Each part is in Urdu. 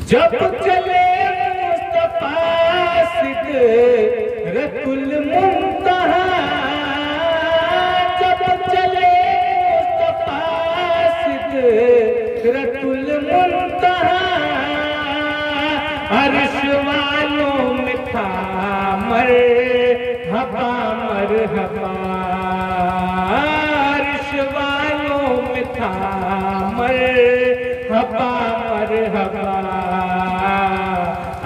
جب چلے مصطفیٰ سدرۃ المنتہا، جب چلے مصطفیٰ سدرۃ المنتہا، عرش والوں میں تھا مرحبا مرحبا، عرش والوں میں تھا مرحبا مرحبا،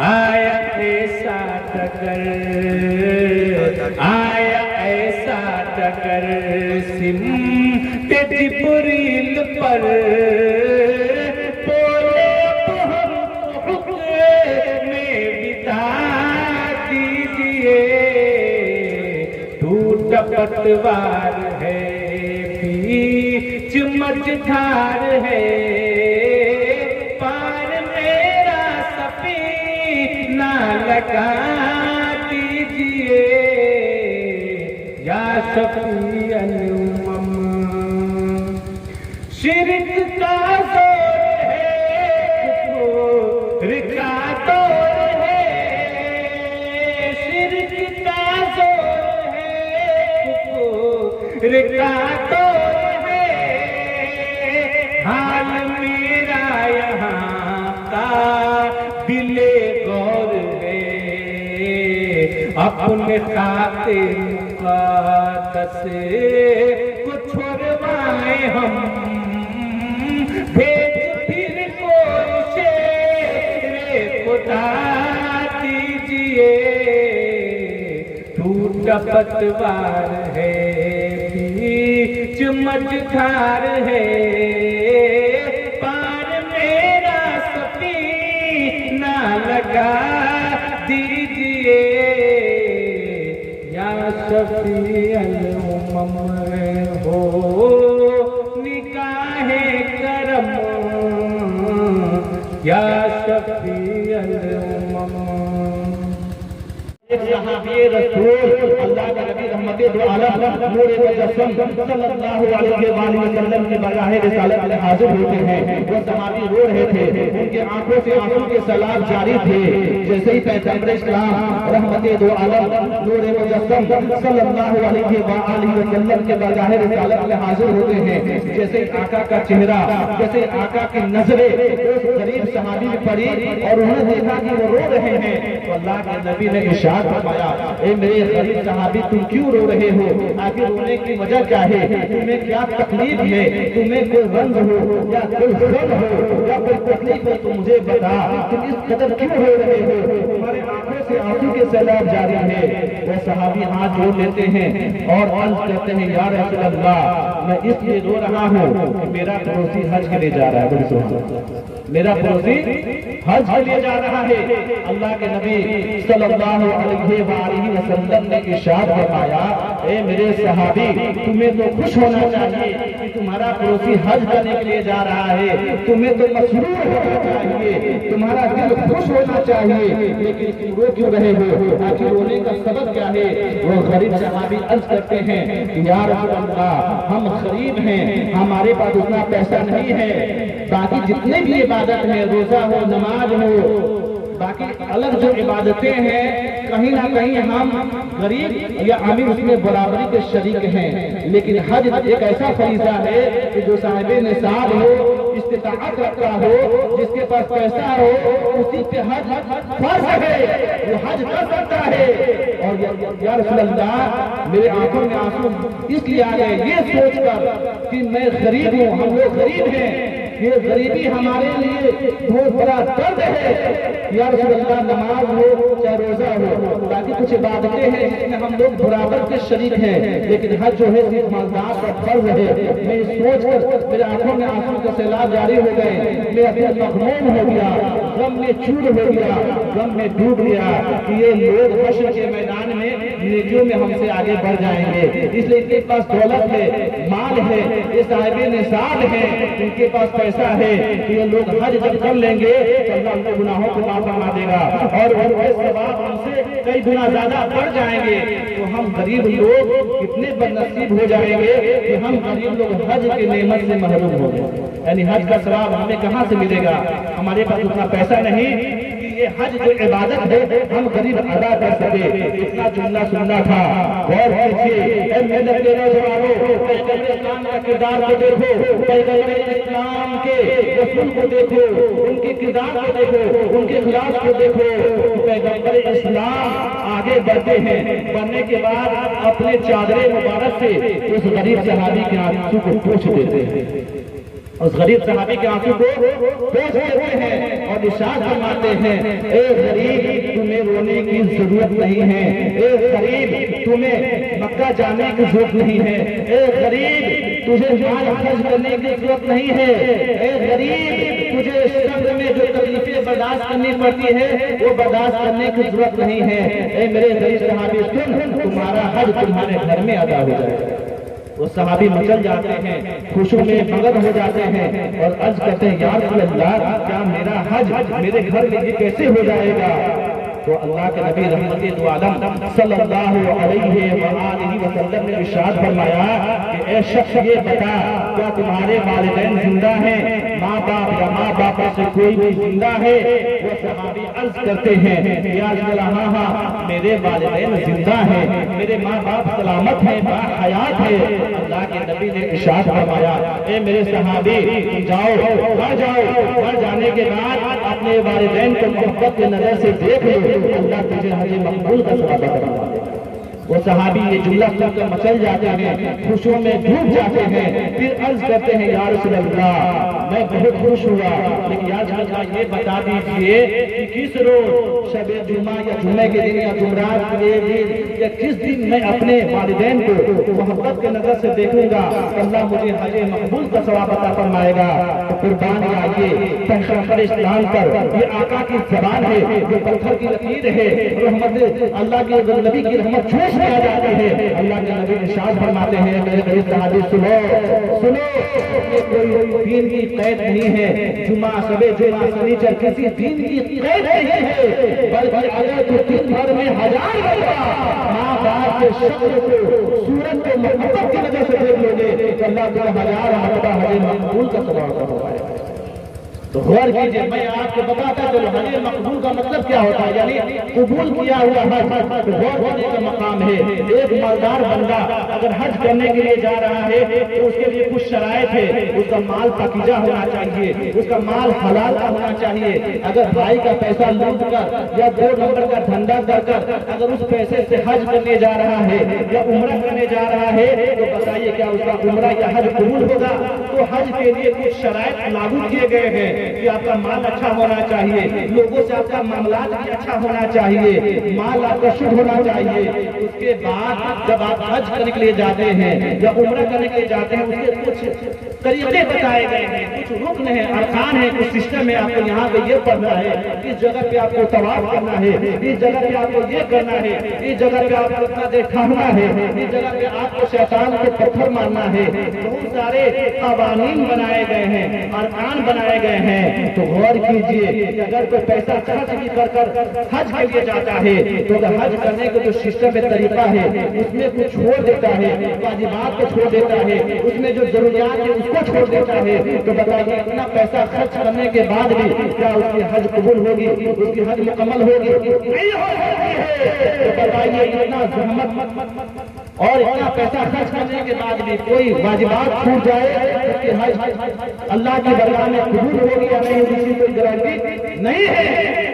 آیا ایسا ڈگر، آیا ایسا ڈگر سمت جبریل پر، بولے ہم حکم میں بتا دیجئے، ٹوٹ پتوار ہے بیچ مجھار ہے، لگا دیجئے یا شفیع الامم، شرک کا زور ہے کفر کا دور ہے، شرک کا زور ہے کفر کا دور ہے، حال میرا یہاں قابل غور ہے، اپنے خاطر مقدس کو چھوڑوائے ہم، بھیج پھر کوئی شیر خدا دیجئے، ٹوٹا پتوار ہے بیچ مجھار ہے، پار میرا سفینہ لگا دیجئے یا شفیع الامم، ہو نگاہ کرم یا شفیع الامم۔ ایک صحابی رسول اللہ کا نبی رحمت دو عالم نور مجسم صلی اللہ علیہ وآلہ وسلم کے بارگاہ رسالت میں حاضر ہوتے ہیں، وہ صحابی رو رہے تھے، ان کے آنکھوں سے آنسو کے سیلاب جاری تھے، جیسے ہی پیغمبر اسلام رحمت دو عالم نور مجسم صلی اللہ علیہ وآلہ وسلم کے بارگاہ رسالت میں حاضر ہوتے ہیں، جیسے آقا کا چہرہ، جیسے آقا کی نظریں اس غریب صحابی میں پڑی اور انہوں نے دیکھا کہ وہ رو رہے ہیں، تو اللہ کے نبی نے ارشاد فرمایا، اے میرے غریب صحابی تم کیوں رو رہے ہو؟ آخر رونے کی وجہ کیا ہے؟ تمہیں کیا تکلیف ہے؟ تمہیں کوئی رنج ہو یا کوئی غم ہو یا کوئی تکلیف ہو تو مجھے بتا، تم اس قدر کیوں رو رہے ہو؟ تمہارے آنکھوں سے آنسو کے سیلاب جاری ہے۔ وہ صحابی ہاتھ جوڑ لیتے ہیں اور عرض کرتے ہیں، یا رسول اللہ میں اس لیے رو رہا ہوں کہ میرا پڑوسی حج کے لیے جا رہا ہے، میرا پڑوسی حج کے لیے جا رہا ہے۔ اللہ کے نبی صلی اللہ علیہ وآلہ وسلم نے ارشاد فرمایا، اے میرے صحابی تمہیں تو خوش ہونا چاہیے کہ تمہارا پڑوسی حج کرنے کے لیے جا رہا ہے، تمہیں تو مسرور ہونا چاہیے، تمہارا دل خوش ہونا چاہیے، لیکن تم رو کیوں رہے ہو؟ آخر رونے کا سبب کیا ہے؟ وہ غریب صحابی عرض کرتے ہیں کہ یا رسول اللہ ہم غریب ہیں، ہمارے پاس اتنا پیسہ نہیں ہے، باقی جتنے بھی عبادت ہیں، روزہ ہو نماز ہو باقی الگ جو عبادتیں ہیں، کہیں نہ کہیں ہم غریب یا امیر اس میں برابری کے شریک ہیں، لیکن حج ایک ایسا فریضہ ہے کہ جو صاحب نصاب ہو، استطاعت رکھتا ہو، جس کے پاس پیسہ ہو، اسی پہ حج فرض ہے، وہ حج کر سکتا ہے۔ اور یا رسول اللہ میرے آنکھوں میں آنسو اس لیے آ گئے یہ سوچ کر کہ میں غریب ہوں، ہم لوگ غریب ہیں، یہ غریبی ہمارے لیے بہت بڑا درد ہے۔ یا رسول اللہ نماز ہو چاہے روزہ ہو، باقی کچھ عبادتیں ہیں جس میں ہم لوگ برابر کے شریک ہیں، لیکن حج جو ہے صرف مالدار کا فرض ہے۔ میں سوچ کر میرے آنکھوں میں آنسو کا سیلاب جاری ہو گئے، میرا دل مغموم ہو گیا، غم میں چور ہو گیا، غم میں ڈوب گیا کہ یہ لوگ حشر کے میدان میں نیکیوں میں ہم سے آگے بڑھ جائیں گے. اس لیے ان کے پاس دولت ہے, مال ہے, یہ صاحب نصاب ہے, ان کے پاس پیسہ ہے, تو یہ لوگ حج جب کر لیں گے تو اللہ ان کے گناہوں کو معاف فرما دے گا اور ان کے ثواب ہم سے کئی گنا زیادہ بڑھ جائیں گے. تو ہم غریب لوگ کتنے بد نصیب ہو جائیں گے کہ ہم غریب لوگ حج کی نعمت سے محروم ہو گئے. یعنی حج کا ثواب ہمیں کہاں سے ملے گا؟ ہمارے پاس اتنا پیسہ نہیں کہ یہ حج جو عبادت ہے ہم غریب ادا کر سکے. اتنا جملہ سننا تھا, غور کیجیے. اے محنت کے نوجوانوں, پیغمبر اسلام کا کردار کو دیکھو, پیغمبر اسلام کے رسول کو دیکھو, ان کے کردار کو دیکھو, ان کے اخلاص کو دیکھو. پیغمبر اسلام آگے بڑھتے ہیں, بڑھنے کے بعد اپنے چادر مبارک سے اس غریب صحابی کے آنسو کو پوچھ دیتے ہیں. اس غریب صحابی کے آنسو کو پوچھ دیتے ہیں اور ارشاد فرماتے ہیں, اے غریب تمہیں رونے کی ضرورت نہیں ہے, اے غریب تمہیں مکہ جانے کی ضرورت نہیں ہے, اے غریب تجھے مال خرچ کرنے کی ضرورت نہیں ہے, اے غریب تجھے صبر میں جو تکلیفیں برداشت کرنی پڑتی ہے وہ برداشت کرنے کی ضرورت نہیں ہے. اے میرے غریب صحابی سن, تمہارا حج تمہارے گھر میں ادا ہو جائے گا. وہ صحابی مچل جاتے ہیں, خوشیوں میں مگن ہو جاتے ہیں اور عرض کرتے ہیں, یا رسول اللہ کیا میرا حج میرے گھر میں یہ کیسے ہو جائے گا؟ تو اللہ کے نبی رحمت دو عالم صلی اللہ علیہ وآلہ وسلم نے ارشاد فرمایا کہ اے شخص یہ بتا, کیا تمہارے والدین زندہ ہیں؟ ماں باپ یا ماں باپ سے کوئی بھی زندہ ہے؟ وہ صحابی عرض کرتے ہیں, یا رسول اللہ ہاں میرے والدین زندہ ہیں, میرے ماں باپ سلامت ہیں, با حیات ہے. اللہ کے نبی نے ارشاد فرمایا, اے میرے صحابی جاؤ, گھر جاؤ, گھر جانے کے بعد اپنے والدین کو محبت کی نظر سے دیکھ لو, اللہ تجھے حج مقبول کا ثواب عطا کرے گا. وہ صحابی یہ جملہ سن کر مچل جاتے ہیں, خوشیوں میں ڈوب جاتے ہیں, پھر عرض کرتے ہیں, یا رسول اللہ میں بہت خوش ہوا, لیکن یا رسول اللہ یہ بتا دیجئے کہ کس روز, شب جمعہ یا جمعے کے دن یا جمعرات کے دن یا کس دن میں اپنے والدین کو محبت کے نظر سے دیکھوں گا اللہ مجھے حج مقبول کا ثواب عطا فرمائے گا. تو قربان جائیے پیغمبر اسلام پر, یہ آقا کی زبان ہے, یہ پتھر کی لکیر ہے, رحمت اللہ کے نبی کی رحمت جھوٹ کیا جاتی ہے. اللہ کے نبی ارشاد فرماتے ہیں, میرے غریب صحابی سنو سنو, یہ کوئی دین کی قید نہیں ہے, جمعہ شب جمعہ سنیچر کسی دین کی قید نہیں ہے, بلکہ اگر تو دن بھر میں 1000 مرتبہ ماں باپ کے شکل کو, صورت کو محبت کی وجہ سے دیکھ لو گے تو اللہ تعالیٰ 1000 مرتبہ حج مقبول کا ثواب عطا فرمائے گا. تو غور کیجئے, میں آپ کو بتاتا چلو حج مقبول کا مطلب کیا ہوتا ہے, یعنی قبول کیا ہوا حج. تو غور کرنے کا مقام ہے, ایک مالدار بندہ اگر حج کرنے کے لیے جا رہا ہے تو اس کے لیے کچھ شرائط ہے, اس کا مال پاکیزہ ہونا چاہیے, اس کا مال حلال کا ہونا چاہیے. اگر بھائی کا پیسہ لوٹ کر یا 2 نمبر کا دھندا کر اگر اس پیسے سے حج کرنے جا رہا ہے یا عمرہ کرنے جا رہا ہے تو بتائیے کیا اس کا عمرہ یا حج قبول ہوگا؟ تو حج کے لیے کچھ شرائط لاگو کیے گئے ہیں کہ آپ کا مال اچھا ہونا چاہیے, لوگوں سے آپ کا معاملات بھی اچھا ہونا چاہیے, مال آپ کا شدھ ہونا چاہیے. اس کے بعد جب آپ حج کرنے کے لیے جاتے ہیں یا عمرہ کرنے کے لیے جاتے ہیں, اس کے کچھ طریقے بتائے گئے ہیں, کچھ رکن ہیں, ارکان ہیں, کچھ سسٹم ہے. آپ کو یہاں پہ یہ پڑھنا ہے, اس جگہ پہ آپ کو طواف کرنا ہے, اس جگہ پہ آپ کو یہ کرنا ہے, اس جگہ پہ آپ کو اتنا دیر ٹھہرنا ہے, اس جگہ پہ آپ کو شیطان کو پتھر مارنا ہے. بہت سارے قوانین بنائے گئے ہیں, ارکان بنائے گئے ہیں. تو غور کیجئے کہ اگر کوئی پیسہ خرچ بھی کر حج کے لیے جاتا ہے تو اگر حج کرنے کا جو سسٹم طریقہ ہے اس میں کچھ چھوڑ دیتا ہے, واجبات کو چھوڑ دیتا ہے, اس میں جو ضروریات ہے اس کو چھوڑ دیتا ہے, تو بتائیے اتنا پیسہ خرچ کرنے کے بعد بھی کیا اس کی حج قبول ہوگی, اس کی حج مکمل ہوگی؟ نہیں ہو سکتی ہے. تو بتائیے اتنا زحمت اور اتنا پیسہ خرچ کرنے کے بعد بھی کوئی واجبات چھوٹ جائے اس کی حج اللہ کی درگاہ میں قبول ہوگی یا نہیں ہوگی, اس کی کوئی گارنٹی نہیں ہے.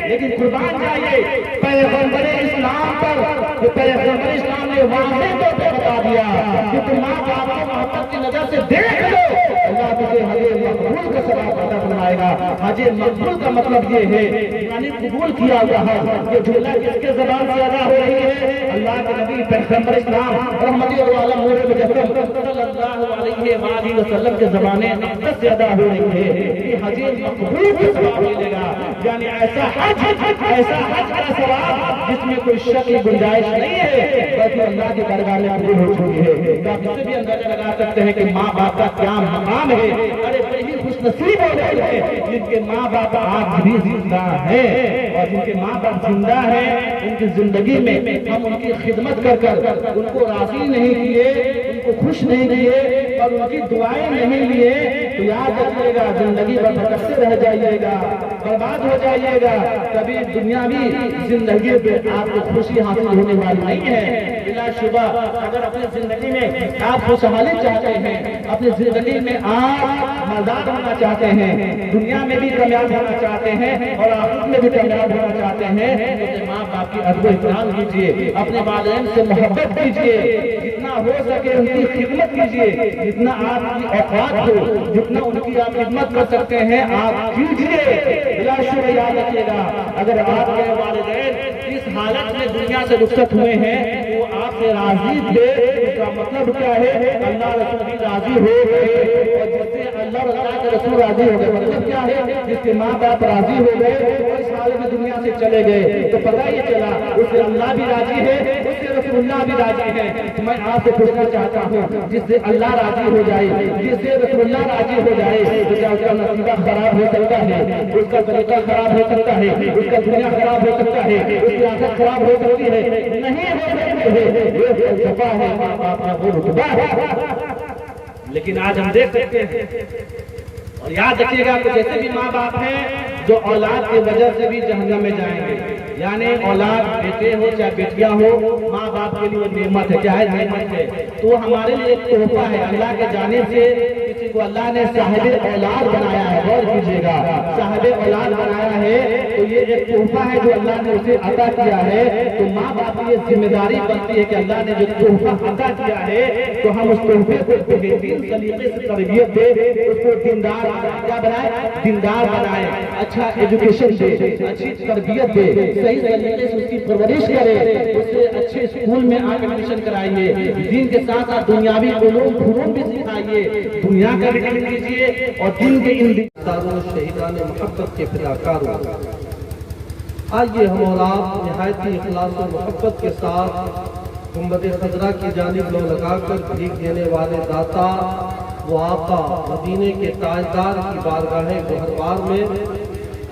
لیکن قربان جائیے پیغمبر اسلام پر, جو پیغمبر اسلام نے واضح طور پہ بتا دیا کہ تم ماں باپ کو محبت کی نظر سے دیکھ لو, اللہ تجھے حج مقبول کا ثواب عطا فرمائے گا. حج مقبول کا مطلب یہ ہے یعنی قبول کیا ہوا حج. یہ جملہ کس کے زبان سے ادا ہو رہی ہے؟ اللہ کے نبی پیغمبر اسلام رحمت عالم نور مجسم صلی اللہ علیہ وآلہ وسلم کے زبانے سے ادا ہو رہی ہے. یہ حج مقبول کا ثواب ملے گا, یعنی ایسا حج کا ثواب جس میں کوئی شک کی گنجائش نہیں ہے، بلکہ اللہ کی درگاہ میں قبول ہو چکی ہے۔ تو آپ اس سے بھی اندازہ لگا سکتے ہیں کہ ماں باپ کا کیا مقام ہے۔ ارے بڑی خوش نصیب ہو گئے ہیں جن کے ماں باپ آج بھی زندہ ہیں، اور جن کے ماں باپ زندہ ہیں ان کی زندگی میں ہم ان کی خدمت کر ان کو راضی نہیں کیے، ان کو خوش نہیں کیے اور ان کی دعائیں نہیں لیے، تو یاد رکھیے گا زندگی بھر بھٹکتے رہ جائیے گا، برباد ہو جائیے گا، کبھی دنیاوی زندگی میں آپ کو خوشی حاصل ہونے والی نہیں ہے۔ بلا شبہ اگر اپنی زندگی میں آپ خوشحالی چاہتے ہیں، اپنی زندگی میں آپ مزدار ہونا چاہتے ہیں، دنیا میں بھی کامیاب ہونا چاہتے ہیں اور آخرت میں بھی کامیاب ہونا چاہتے ہیں، تو اپنے ماں باپ کی ادب و احترام کیجیے، اپنے والدین سے محبت کیجیے، جتنا ہو سکے ان کی خدمت کیجیے، جتنا آپ کی اوقات ہو، جتنا ان کی آپ خدمت کر سکتے ہیں آپ کیجیے۔ بلا شبہ یاد رکھیے گا اگر آپ کے والدین اس حالت میں دنیا سے رخصت ہوئے ہیں وہ آپ سے راضی تھے، اس کا مطلب کیا ہے؟ اللہ رسول بھی راضی ہو گئے، اور جس سے اللہ اور اللہ کے رسول راضی ہو گئے مطلب کیا ہے؟ جس کے ماں باپ راضی ہو گئے اور اس حالت میں دنیا سے چلے گئے، تو پتہ یہ چلا اس سے اللہ بھی راضی ہے، اس سے رسول اللہ بھی راضی ہے۔ میں آپ سے پوچھنا چاہتا ہوں جس سے اللہ راضی ہو جائے، جس سے رسول اللہ راضی ہو جائے، تو کیا اس کا نصیبہ خراب ہو سکتا ہے؟ اس کا طریقہ خراب ہو سکتا ہے؟ اس کا دنیا خراب ہو سکتا ہے؟ اس کی آخرت خراب ہو سکتی ہے؟ نہیں ہو سکتی ہے۔ یہ فلسفہ ہے ماں باپ کا وہ رتبہ ہے۔ لیکن آج ہم دیکھ سکتے ہیں، اور یاد رکھیے گا کہ جیسے بھی ماں باپ ہیں جو اولاد کی وجہ سے بھی جہنم میں جائیں گے، یعنی اولاد بیٹے ہو چاہے بیٹیاں ہو، ماں باپ کے لیے وہ نعمت ہے، کیا ہے؟ نعمت ہے۔ تو وہ ہمارے لیے ایک تحفہ ہے اللہ کے جانب سے۔ کسی کو اللہ نے صاحب اولاد بنایا ہے، غور کیجیے گا، صاحب اولاد بنایا ہے تو یہ ایک تحفہ ہے جو اللہ نے اسے عطا کیا ہے۔ تو ماں باپ کی یہ ذمہ داری بنتی ہے کہ اللہ نے جو تحفہ عطا کیا ہے تو ہم اس تحفے کو بہترین طریقے سے تربیت دے، اس کو دیندار کیا بنائے؟ دیندار بنائے، اچھا ایجوکیشن دے، اچھی تربیت دے، صحیح طریقے سے اس کی پرورش کرے، اسے اچھے اسکول میں ایڈمیشن کرائیے، دین کے ساتھ ساتھ دنیاوی علوم فنون بھی سکھائیے، دنیا کا بھی علم دیجیے اور دین کے علم شہیدان محبت کے فداکاروں، آئیے ہم اور آپ نہایت اخلاص و محبت کے ساتھ گنبد خضرا کی جانب لو لگا کر بھیک دینے والے داتا وہ آقا مدینے کے تاجدار کی بارگاہ گوہروار میں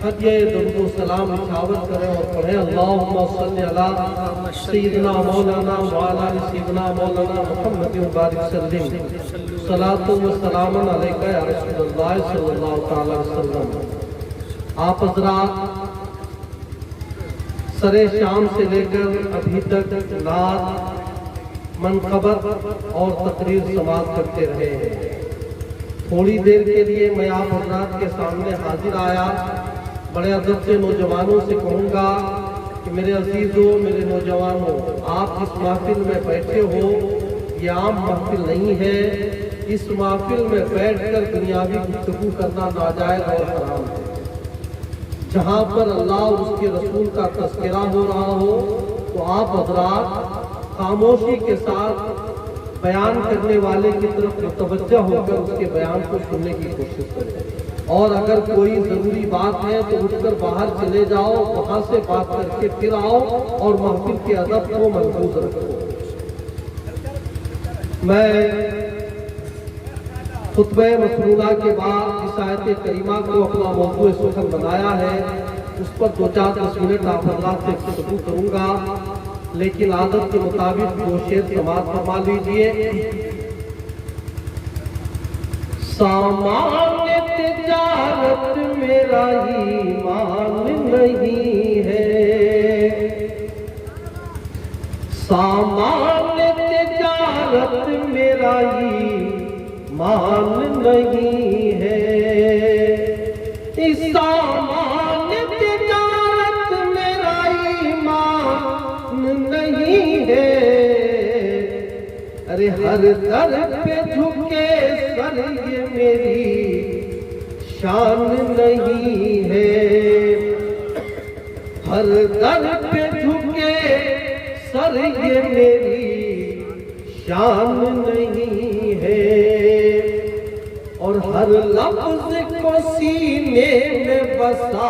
ہدیہ درود و سلام نچھاور کریں اور پڑھیں اللہم صلی علی سیدنا مولانا وعلا سیدنا مولانا محمد بارک سلم صلاۃ و سلام علیکہ یا رسول اللہ صلی اللہ تعالی وسلم۔ آپ حضرات سر شام سے لے کر ابھی تک نعت، منقبت اور تقریر سماعت کرتے رہے ہیں۔ تھوڑی دیر کے لیے میں آپ حضرات کے سامنے حاضر آیا، بڑے ادب سے نوجوانوں سے کہوں گا کہ میرے عزیزوں، میرے نوجوانوں، آپ اس محفل میں بیٹھے ہو، یہ عام محفل نہیں ہے، اس محفل میں بیٹھ کر دنیاوی گفتگو کرنا ناجائز اور حرام ہے۔ جہاں پر اللہ اور اس کے رسول کا تذکرہ ہو رہا ہو تو آپ حضرات خاموشی کے ساتھ بیان کرنے والے کی طرف متوجہ ہو کر اس کے بیان کو سننے کی کوشش کریں، اور اگر کوئی ضروری بات ہے تو اٹھ کر باہر چلے جاؤ، وہاں سے بات کر کے پھر آؤ اور محفل کے ادب کو محفوظ رکھو۔ میں خطبہ مسنونہ کے بعد جس آیت کریمہ کو اپنا موضوع سخن بنایا ہے اس پر 2-4 منٹ آپ حضرات سے گفتگو کروں گا، لیکن عادت کے مطابق 2 شعر سماعت فرما لیجئے۔ سامان تجارت میرا ایمان نہیں ہے، سامان تجارت میرا ایمان نہیں ہے، سامان تجارت میرا ایمان نہیں ہے، ارے ہر در پہ جھکے سر یہ میری شان نہیں ہے، ہر در پہ جھکے سر یہ میری شان نہیں ہے، اور ہر لفظ کو سینے میں بسا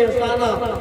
ihsana,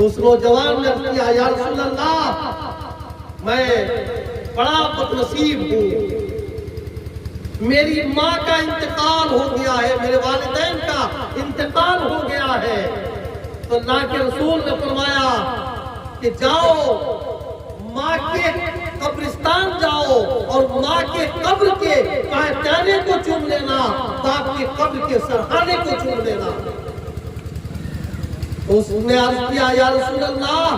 تو اس نوجوان نے عرض کیا یا رسول اللہ میں بڑا بدنصیب ہوں، میری ماں کا انتقال ہو گیا ہے، میرے والدین کا انتقال ہو گیا ہے۔ تو اللہ کے رسول نے فرمایا کہ جاؤ ماں کے قبرستان جاؤ اور ماں کے قبر کے پائتانے کو چوم لینا، باپ کے قبر کے سرحانے کو چوم لینا۔ اس نے عرض کیا یا رسول اللہ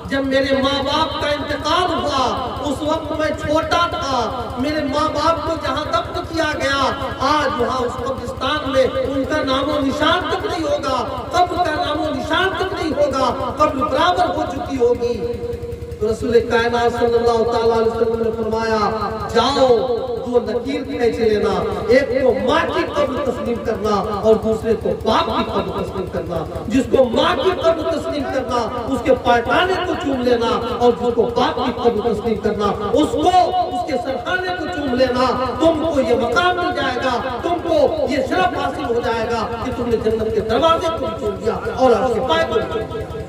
جب میرے ماں باپ کا انتقال ہوا اس وقت میں چھوٹا تھا، میرے ماں باپ کو جہاں دفن کیا گیا آج وہاں اس قبرستان میں ان کا نام و نشان تک نہیں ہوگا، قبر کا نام و نشان تک نہیں ہوگا، قبر برابر ہو چکی ہوگی۔ رسول کائنات صلی اللہ تعالیٰ علیہ وسلم نے فرمایا جاؤ دو نکیر کھینچ لینا، ایک کو ماں کی قبر تسلیم کرنا اور دوسرے کو باپ کی قبر تسلیم کرنا۔ جس کو ماں کی قبر تسلیم کرنا اس کے پائتانے کو چوم لینا، اور جس کو باپ کی قبر تسلیم کرنا اس کو اس کے سرحانے کو چوم لینا۔ تم کو یہ مقام مل جائے گا، تم کو یہ شرف حاصل ہو جائے گا کہ تم نے جنت کے دروازے کو بھی چوم دیا اور اس کے پائے کو بھی چوم دیا۔